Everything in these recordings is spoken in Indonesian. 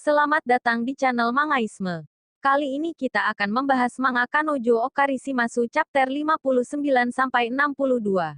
Selamat datang di channel Mangaisme. Kali ini kita akan membahas manga Kanojo Okarishimasu chapter 59-62.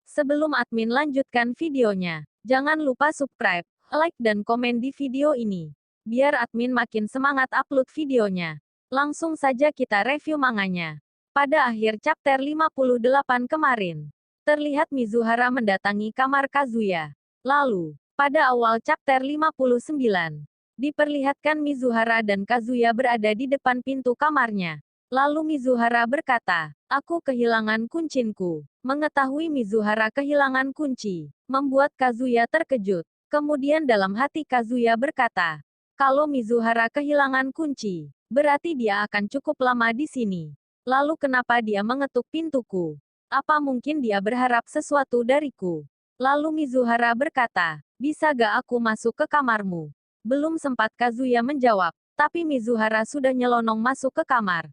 Sebelum admin lanjutkan videonya, jangan lupa subscribe, like dan komen di video ini. Biar admin makin semangat upload videonya. Langsung saja kita review manganya. Pada akhir chapter 58 kemarin, terlihat Mizuhara mendatangi kamar Kazuya. Lalu, pada awal chapter 59, diperlihatkan Mizuhara dan Kazuya berada di depan pintu kamarnya. Lalu Mizuhara berkata, "Aku kehilangan kuncinku." Mengetahui Mizuhara kehilangan kunci, membuat Kazuya terkejut. Kemudian dalam hati Kazuya berkata, "Kalau Mizuhara kehilangan kunci, berarti dia akan cukup lama di sini. Lalu kenapa dia mengetuk pintuku? Apa mungkin dia berharap sesuatu dariku?" Lalu Mizuhara berkata, "Bisa gak aku masuk ke kamarmu?" Belum sempat Kazuya menjawab, tapi Mizuhara sudah nyelonong masuk ke kamar.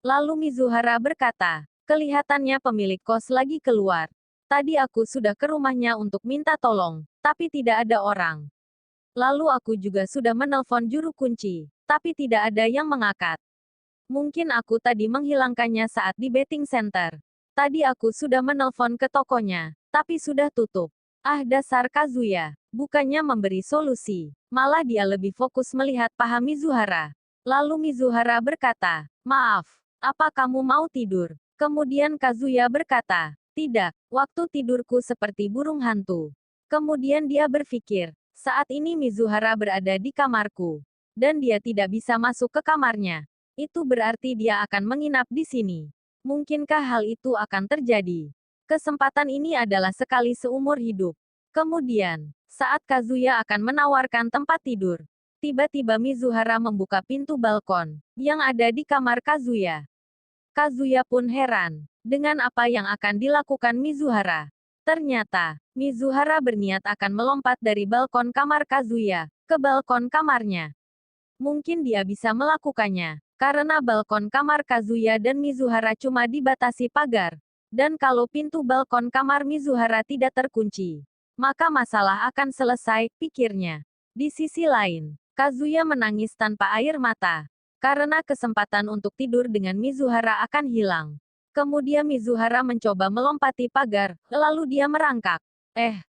Lalu Mizuhara berkata, "Kelihatannya pemilik kos lagi keluar. Tadi aku sudah ke rumahnya untuk minta tolong, tapi tidak ada orang. Lalu aku juga sudah menelpon juru kunci, tapi tidak ada yang mengangkat. Mungkin aku tadi menghilangkannya saat di betting center. Tadi aku sudah menelpon ke tokonya, tapi sudah tutup." Ah, dasar Kazuya. Bukannya memberi solusi, malah dia lebih fokus melihat paha Mizuhara. Lalu Mizuhara berkata, "Maaf, apa kamu mau tidur?" Kemudian Kazuya berkata, "Tidak, waktu tidurku seperti burung hantu." Kemudian dia berpikir, saat ini Mizuhara berada di kamarku, dan dia tidak bisa masuk ke kamarnya. Itu berarti dia akan menginap di sini. Mungkinkah hal itu akan terjadi? Kesempatan ini adalah sekali seumur hidup. Kemudian, saat Kazuya akan menawarkan tempat tidur, tiba-tiba Mizuhara membuka pintu balkon yang ada di kamar Kazuya. Kazuya pun heran dengan apa yang akan dilakukan Mizuhara. Ternyata, Mizuhara berniat akan melompat dari balkon kamar Kazuya ke balkon kamarnya. Mungkin dia bisa melakukannya, karena balkon kamar Kazuya dan Mizuhara cuma dibatasi pagar. Dan kalau pintu balkon kamar Mizuhara tidak terkunci, maka masalah akan selesai, pikirnya. Di sisi lain, Kazuya menangis tanpa air mata, karena kesempatan untuk tidur dengan Mizuhara akan hilang. Kemudian Mizuhara mencoba melompati pagar, lalu dia merangkak.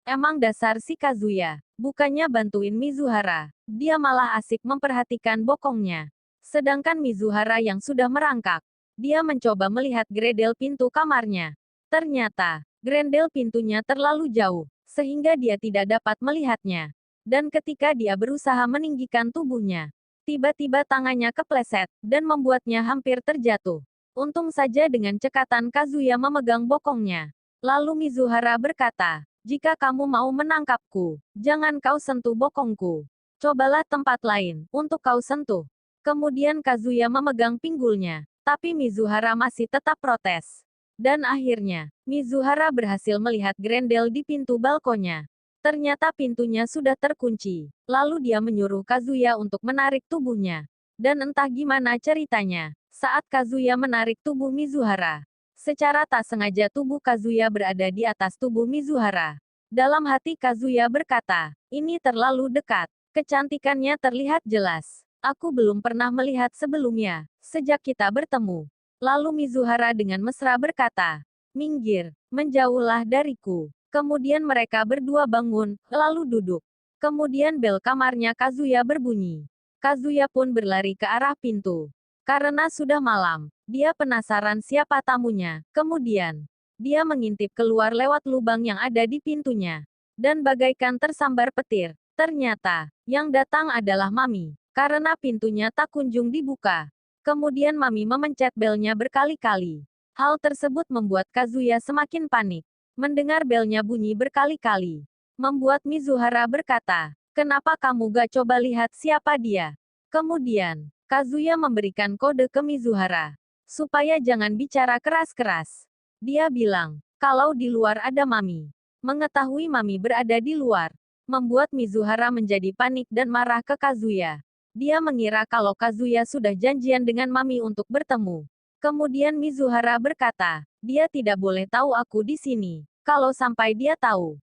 Emang dasar si Kazuya. Bukannya bantuin Mizuhara, dia malah asik memperhatikan bokongnya. Sedangkan Mizuhara yang sudah merangkak, dia mencoba melihat gredel pintu kamarnya. Ternyata, grendel pintunya terlalu jauh, sehingga dia tidak dapat melihatnya. Dan ketika dia berusaha meninggikan tubuhnya, tiba-tiba tangannya kepleset, dan membuatnya hampir terjatuh. Untung saja dengan cekatan Kazuya memegang bokongnya. Lalu Mizuhara berkata, "Jika kamu mau menangkapku, jangan kau sentuh bokongku. Cobalah tempat lain, untuk kau sentuh." Kemudian Kazuya memegang pinggulnya, tapi Mizuhara masih tetap protes. Dan akhirnya, Mizuhara berhasil melihat grendel di pintu balkonnya. Ternyata pintunya sudah terkunci. Lalu dia menyuruh Kazuya untuk menarik tubuhnya. Dan entah gimana ceritanya, saat Kazuya menarik tubuh Mizuhara, secara tak sengaja tubuh Kazuya berada di atas tubuh Mizuhara. Dalam hati Kazuya berkata, "Ini terlalu dekat. Kecantikannya terlihat jelas. Aku belum pernah melihat sebelumnya, sejak kita bertemu." Lalu Mizuhara dengan mesra berkata, "Minggir, menjauhlah dariku." Kemudian mereka berdua bangun, lalu duduk. Kemudian bel kamarnya Kazuya berbunyi. Kazuya pun berlari ke arah pintu. Karena sudah malam, dia penasaran siapa tamunya. Kemudian, dia mengintip keluar lewat lubang yang ada di pintunya. Dan bagaikan tersambar petir, ternyata, yang datang adalah Mami. Karena pintunya tak kunjung dibuka. Kemudian Mami memencet belnya berkali-kali. Hal tersebut membuat Kazuya semakin panik. Mendengar belnya bunyi berkali-kali, membuat Mizuhara berkata, "Kenapa kamu gak coba lihat siapa dia?" Kemudian, Kazuya memberikan kode ke Mizuhara, supaya jangan bicara keras-keras. Dia bilang, kalau di luar ada Mami. Mengetahui Mami berada di luar, membuat Mizuhara menjadi panik dan marah ke Kazuya. Dia mengira kalau Kazuya sudah janjian dengan Mami untuk bertemu. Kemudian Mizuhara berkata, "Dia tidak boleh tahu aku di sini. Kalau sampai dia tahu,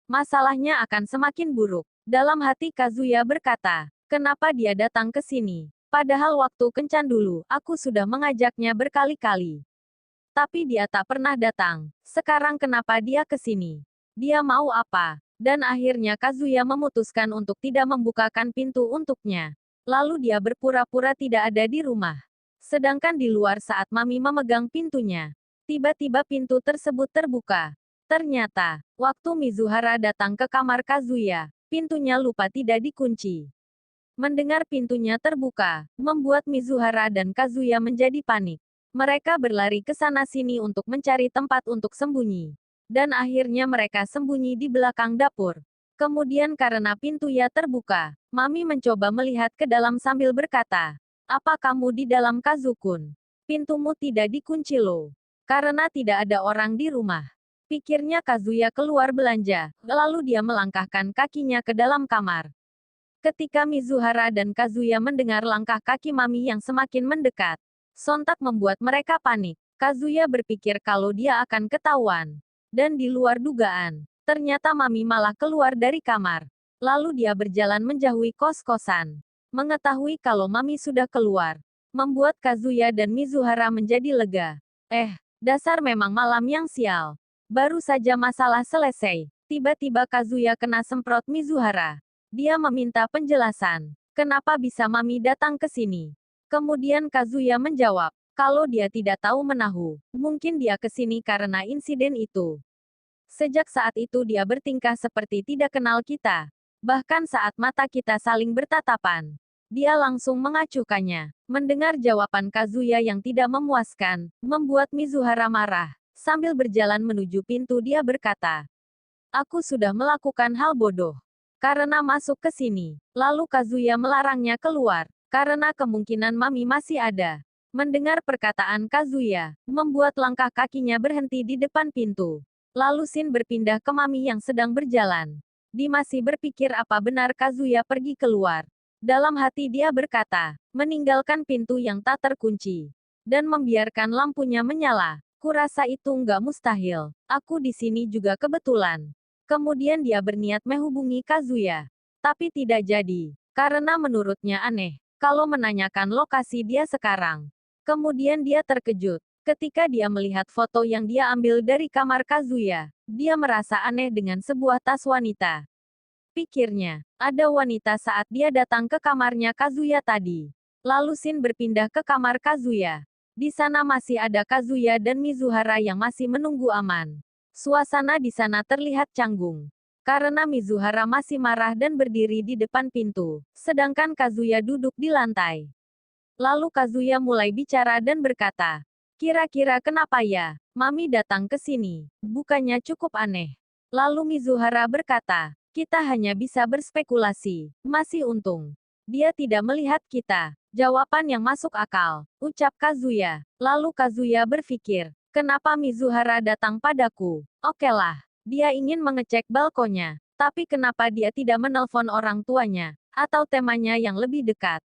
masalahnya akan semakin buruk." Dalam hati Kazuya berkata, Kenapa dia datang ke sini? Padahal waktu kencan dulu, aku sudah mengajaknya berkali-kali. Tapi dia tak pernah datang. Sekarang kenapa dia ke sini? Dia mau apa? Dan akhirnya Kazuya memutuskan untuk tidak membukakan pintu untuknya. Lalu dia berpura-pura tidak ada di rumah. Sedangkan di luar saat Mami memegang pintunya, tiba-tiba pintu tersebut terbuka. Ternyata, waktu Mizuhara datang ke kamar Kazuya, pintunya lupa tidak dikunci. Mendengar pintunya terbuka, membuat Mizuhara dan Kazuya menjadi panik. Mereka berlari ke sana-sini untuk mencari tempat untuk sembunyi. Dan akhirnya mereka sembunyi di belakang dapur. Kemudian karena pintunya terbuka, Mami mencoba melihat ke dalam sambil berkata, "Apa kamu di dalam, Kazukun? Pintumu tidak dikunci loh. Karena tidak ada orang di rumah." Pikirnya Kazuya keluar belanja, lalu dia melangkahkan kakinya ke dalam kamar. Ketika Mizuhara dan Kazuya mendengar langkah kaki Mami yang semakin mendekat, sontak membuat mereka panik. Kazuya berpikir kalau dia akan ketahuan. Dan di luar dugaan, ternyata Mami malah keluar dari kamar. Lalu dia berjalan menjauhi kos-kosan. Mengetahui kalau Mami sudah keluar, membuat Kazuya dan Mizuhara menjadi lega. Dasar memang malam yang sial. Baru saja masalah selesai, tiba-tiba Kazuya kena semprot Mizuhara. Dia meminta penjelasan. Kenapa bisa Mami datang ke sini? Kemudian Kazuya menjawab, kalau dia tidak tahu menahu, mungkin dia ke sini karena insiden itu. Sejak saat itu dia bertingkah seperti tidak kenal kita. Bahkan saat mata kita saling bertatapan, dia langsung mengacuhkannya. Mendengar jawaban Kazuya yang tidak memuaskan, membuat Mizuhara marah. Sambil berjalan menuju pintu dia berkata, "Aku sudah melakukan hal bodoh. Karena masuk ke sini. Lalu Kazuya melarangnya keluar, karena kemungkinan Mami masih ada." Mendengar perkataan Kazuya, membuat langkah kakinya berhenti di depan pintu. Lalu Shin berpindah ke Mami yang sedang berjalan. Dia masih berpikir apa benar Kazuya pergi keluar. Dalam hati dia berkata, meninggalkan pintu yang tak terkunci. Dan membiarkan lampunya menyala. Kurasa itu nggak mustahil. Aku di sini juga kebetulan. Kemudian dia berniat menghubungi Kazuya. Tapi tidak jadi. Karena menurutnya aneh. Kalau menanyakan lokasi dia sekarang. Kemudian dia terkejut. Ketika dia melihat foto yang dia ambil dari kamar Kazuya. Dia merasa aneh dengan sebuah tas wanita. Pikirnya, ada wanita saat dia datang ke kamarnya Kazuya tadi. Lalu Shin berpindah ke kamar Kazuya. Di sana masih ada Kazuya dan Mizuhara yang masih menunggu aman. Suasana di sana terlihat canggung. Karena Mizuhara masih marah dan berdiri di depan pintu, sedangkan Kazuya duduk di lantai. Lalu Kazuya mulai bicara dan berkata, "Kira-kira kenapa ya, Mami datang ke sini? Bukannya cukup aneh." Lalu Mizuhara berkata, "Kita hanya bisa berspekulasi, masih untung. Dia tidak melihat kita." Jawaban yang masuk akal, ucap Kazuya. Lalu Kazuya berpikir, kenapa Mizuhara datang padaku? Okelah, dia ingin mengecek balkonnya. Tapi kenapa dia tidak menelpon orang tuanya, atau temannya yang lebih dekat?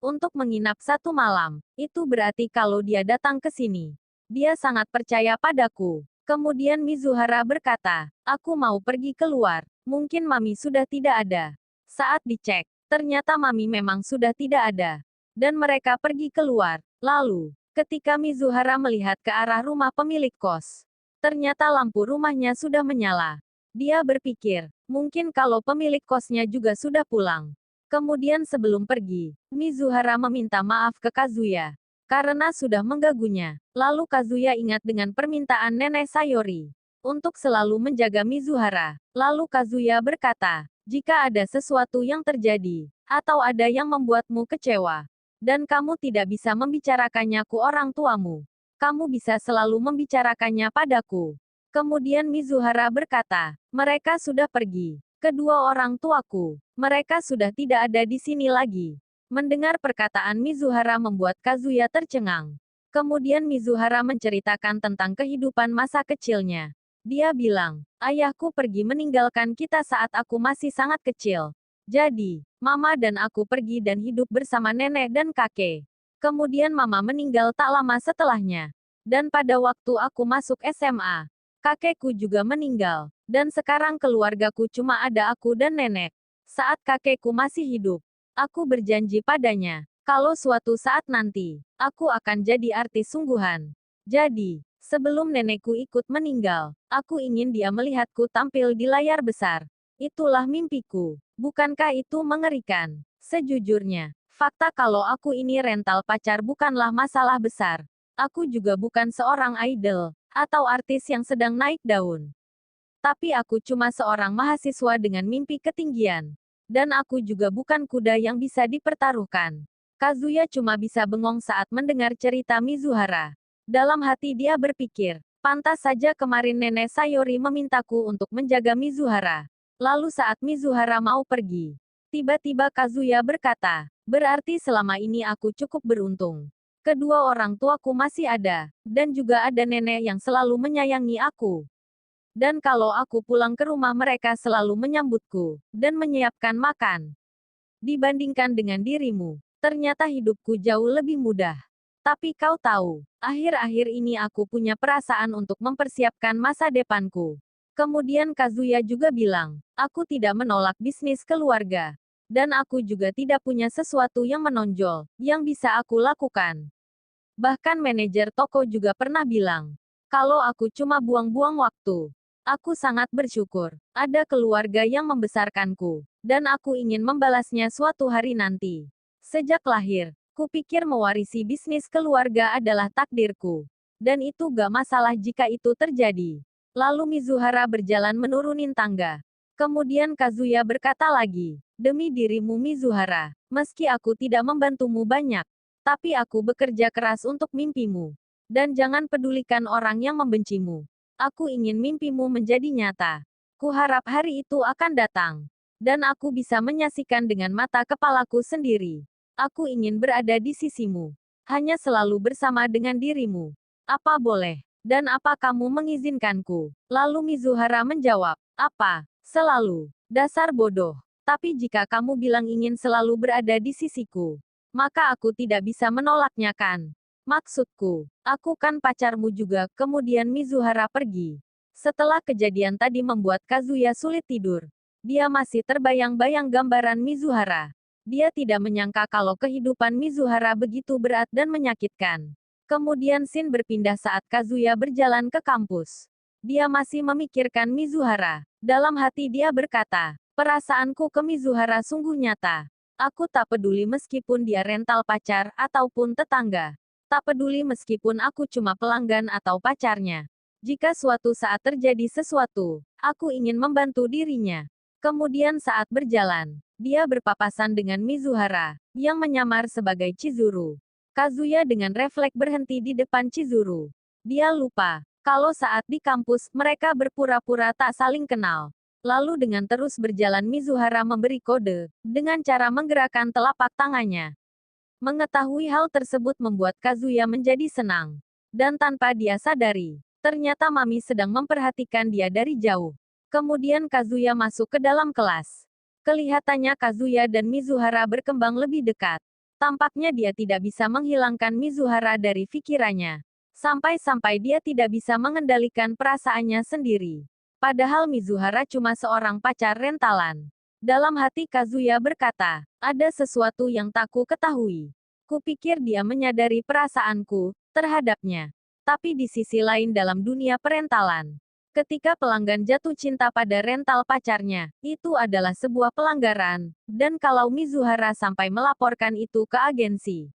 Untuk menginap satu malam, itu berarti kalau dia datang ke sini. Dia sangat percaya padaku. Kemudian Mizuhara berkata, aku mau pergi keluar. Mungkin Mami sudah tidak ada. Saat dicek, ternyata Mami memang sudah tidak ada. Dan mereka pergi keluar. Lalu, ketika Mizuhara melihat ke arah rumah pemilik kos, ternyata lampu rumahnya sudah menyala. Dia berpikir, mungkin kalau pemilik kosnya juga sudah pulang. Kemudian sebelum pergi, Mizuhara meminta maaf ke Kazuya. Karena sudah mengganggunya. Lalu Kazuya ingat dengan permintaan Nenek Sayori untuk selalu menjaga Mizuhara. Lalu Kazuya berkata, jika ada sesuatu yang terjadi, atau ada yang membuatmu kecewa, dan kamu tidak bisa membicarakannya ke orang tuamu, kamu bisa selalu membicarakannya padaku. Kemudian Mizuhara berkata, mereka sudah pergi. Kedua orang tuaku, mereka sudah tidak ada di sini lagi. Mendengar perkataan Mizuhara membuat Kazuya tercengang. Kemudian Mizuhara menceritakan tentang kehidupan masa kecilnya. Dia bilang, ayahku pergi meninggalkan kita saat aku masih sangat kecil. Jadi, Mama dan aku pergi dan hidup bersama nenek dan kakek. Kemudian Mama meninggal tak lama setelahnya. Dan pada waktu aku masuk SMA, kakekku juga meninggal. Dan sekarang keluargaku cuma ada aku dan nenek. Saat kakekku masih hidup, Aku berjanji padanya, kalau suatu saat nanti, aku akan jadi artis sungguhan. Jadi, sebelum nenekku ikut meninggal, aku ingin dia melihatku tampil di layar besar. Itulah mimpiku. Bukankah itu mengerikan? Sejujurnya, fakta kalau aku ini rental pacar bukanlah masalah besar. Aku juga bukan seorang idol, atau artis yang sedang naik daun. Tapi aku cuma seorang mahasiswa dengan mimpi ketinggian. Dan aku juga bukan kuda yang bisa dipertaruhkan. Kazuya cuma bisa bengong saat mendengar cerita Mizuhara. Dalam hati dia berpikir, pantas saja kemarin nenek Sayori memintaku untuk menjaga Mizuhara. Lalu saat Mizuhara mau pergi, tiba-tiba Kazuya berkata, berarti selama ini aku cukup beruntung. Kedua orang tuaku masih ada, dan juga ada nenek yang selalu menyayangi aku. Dan kalau aku pulang ke rumah mereka selalu menyambutku, dan menyiapkan makan. Dibandingkan dengan dirimu, ternyata hidupku jauh lebih mudah. Tapi kau tahu, akhir-akhir ini aku punya perasaan untuk mempersiapkan masa depanku. Kemudian Kazuya juga bilang, aku tidak menolak bisnis keluarga. Dan aku juga tidak punya sesuatu yang menonjol, yang bisa aku lakukan. Bahkan manajer toko juga pernah bilang, kalau aku cuma buang-buang waktu. Aku sangat bersyukur, ada keluarga yang membesarkanku, dan aku ingin membalasnya suatu hari nanti. Sejak lahir, kupikir mewarisi bisnis keluarga adalah takdirku. Dan itu gak masalah jika itu terjadi. Lalu Mizuhara berjalan menurunin tangga. Kemudian Kazuya berkata lagi, demi dirimu Mizuhara, meski aku tidak membantumu banyak, tapi aku bekerja keras untuk mimpimu. Dan jangan pedulikan orang yang membencimu. Aku ingin mimpimu menjadi nyata. Kuharap hari itu akan datang. Dan aku bisa menyaksikan dengan mata kepalaku sendiri. Aku ingin berada di sisimu. Hanya selalu bersama dengan dirimu. Apa boleh? Dan apa kamu mengizinkanku? Lalu Mizuhara menjawab, apa? Selalu. Dasar bodoh. Tapi jika kamu bilang ingin selalu berada di sisiku, maka aku tidak bisa menolaknya kan? Maksudku, aku kan pacarmu juga. Kemudian Mizuhara pergi. Setelah kejadian tadi membuat Kazuya sulit tidur. Dia masih terbayang-bayang gambaran Mizuhara. Dia tidak menyangka kalau kehidupan Mizuhara begitu berat dan menyakitkan. Kemudian scene berpindah saat Kazuya berjalan ke kampus. Dia masih memikirkan Mizuhara. Dalam hati dia berkata, perasaanku ke Mizuhara sungguh nyata. Aku tak peduli meskipun dia rental pacar ataupun tetangga. Tak peduli meskipun aku cuma pelanggan atau pacarnya. Jika suatu saat terjadi sesuatu, aku ingin membantu dirinya. Kemudian saat berjalan, dia berpapasan dengan Mizuhara, yang menyamar sebagai Chizuru. Kazuya dengan refleks berhenti di depan Chizuru. Dia lupa, kalau saat di kampus, mereka berpura-pura tak saling kenal. Lalu dengan terus berjalan Mizuhara memberi kode, dengan cara menggerakkan telapak tangannya. Mengetahui hal tersebut membuat Kazuya menjadi senang. Dan tanpa dia sadari, ternyata Mami sedang memperhatikan dia dari jauh. Kemudian Kazuya masuk ke dalam kelas. Kelihatannya Kazuya dan Mizuhara berkembang lebih dekat. Tampaknya dia tidak bisa menghilangkan Mizuhara dari pikirannya. Sampai-sampai dia tidak bisa mengendalikan perasaannya sendiri. Padahal Mizuhara cuma seorang pacar rentalan. Dalam hati Kazuya berkata, ada sesuatu yang tak ku ketahui. Kupikir dia menyadari perasaanku terhadapnya. Tapi di sisi lain dalam dunia perentalan, ketika pelanggan jatuh cinta pada rental pacarnya, itu adalah sebuah pelanggaran. Dan kalau Mizuhara sampai melaporkan itu ke agensi,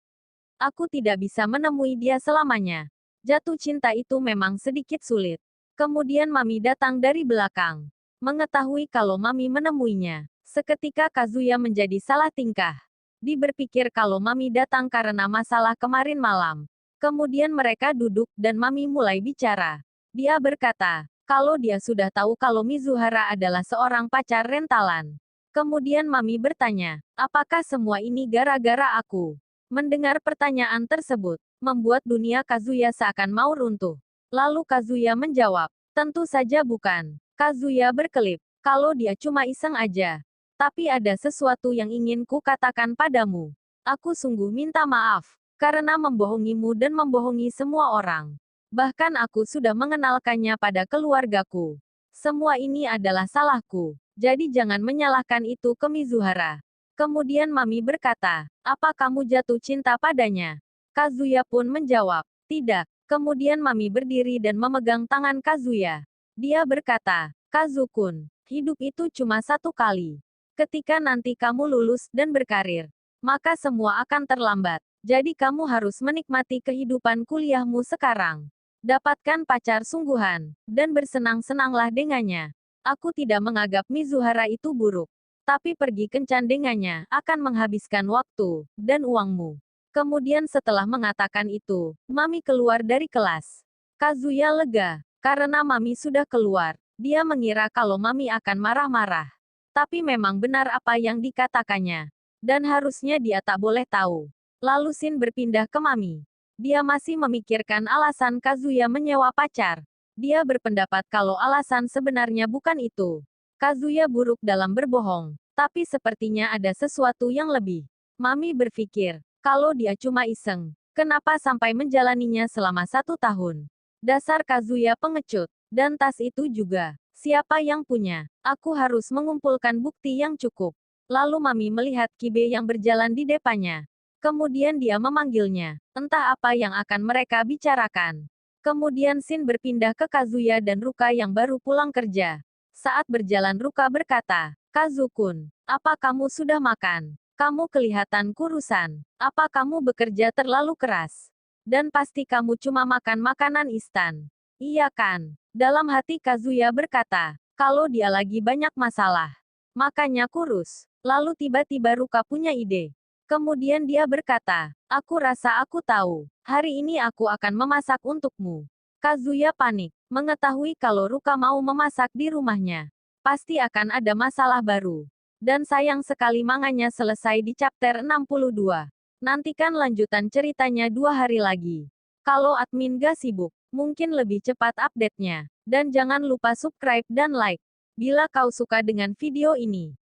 aku tidak bisa menemui dia selamanya. Jatuh cinta itu memang sedikit sulit. Kemudian Mami datang dari belakang. Mengetahui kalau Mami menemuinya, seketika Kazuya menjadi salah tingkah. Dia berpikir kalau Mami datang karena masalah kemarin malam. Kemudian mereka duduk dan Mami mulai bicara. Dia berkata, kalau dia sudah tahu kalau Mizuhara adalah seorang pacar rentalan. Kemudian Mami bertanya, apakah semua ini gara-gara aku? Mendengar pertanyaan tersebut, membuat dunia Kazuya seakan mau runtuh. Lalu Kazuya menjawab, tentu saja bukan. Kazuya berkelip, kalau dia cuma iseng aja. Tapi ada sesuatu yang ingin ku katakan padamu. Aku sungguh minta maaf, karena membohongimu dan membohongi semua orang. Bahkan aku sudah mengenalkannya pada keluargaku. Semua ini adalah salahku. Jadi jangan menyalahkan itu ke Mizuhara. Kemudian Mami berkata, apa kamu jatuh cinta padanya? Kazuya pun menjawab, tidak. Kemudian Mami berdiri dan memegang tangan Kazuya. Dia berkata, Kazukun, hidup itu cuma satu kali. Ketika nanti kamu lulus dan berkarir, maka semua akan terlambat. Jadi kamu harus menikmati kehidupan kuliahmu sekarang. Dapatkan pacar sungguhan, dan bersenang-senanglah dengannya. Aku tidak menganggap Mizuhara itu buruk. Tapi pergi kencan dengannya akan menghabiskan waktu dan uangmu. Kemudian setelah mengatakan itu, Mami keluar dari kelas. Kazuya lega, karena Mami sudah keluar. Dia mengira kalau Mami akan marah-marah. Tapi memang benar apa yang dikatakannya. Dan harusnya dia tak boleh tahu. Lalu Shin berpindah ke Mami. Dia masih memikirkan alasan Kazuya menyewa pacar. Dia berpendapat kalau alasan sebenarnya bukan itu. Kazuya buruk dalam berbohong. Tapi sepertinya ada sesuatu yang lebih. Mami berpikir, kalau dia cuma iseng, kenapa sampai menjalaninya selama 1 tahun? Dasar Kazuya pengecut. Dan tas itu juga. Siapa yang punya? Aku harus mengumpulkan bukti yang cukup. Lalu Mami melihat Kibe yang berjalan di depannya. Kemudian dia memanggilnya. Entah apa yang akan mereka bicarakan. Kemudian Shin berpindah ke Kazuya dan Ruka yang baru pulang kerja. Saat berjalan Ruka berkata, Kazukun, apa kamu sudah makan? Kamu kelihatan kurusan. Apa kamu bekerja terlalu keras? Dan pasti kamu cuma makan makanan instan. Iya kan? Dalam hati Kazuya berkata, kalau dia lagi banyak masalah. Makanya kurus. Lalu tiba-tiba Ruka punya ide. Kemudian dia berkata, aku rasa aku tahu. Hari ini aku akan memasak untukmu. Kazuya panik. Mengetahui kalau Ruka mau memasak di rumahnya. Pasti akan ada masalah baru. Dan sayang sekali manganya selesai di chapter 62. Nantikan lanjutan ceritanya 2 hari lagi. Kalau admin gak sibuk, mungkin lebih cepat update-nya. Dan jangan lupa subscribe dan like. Bila kau suka dengan video ini,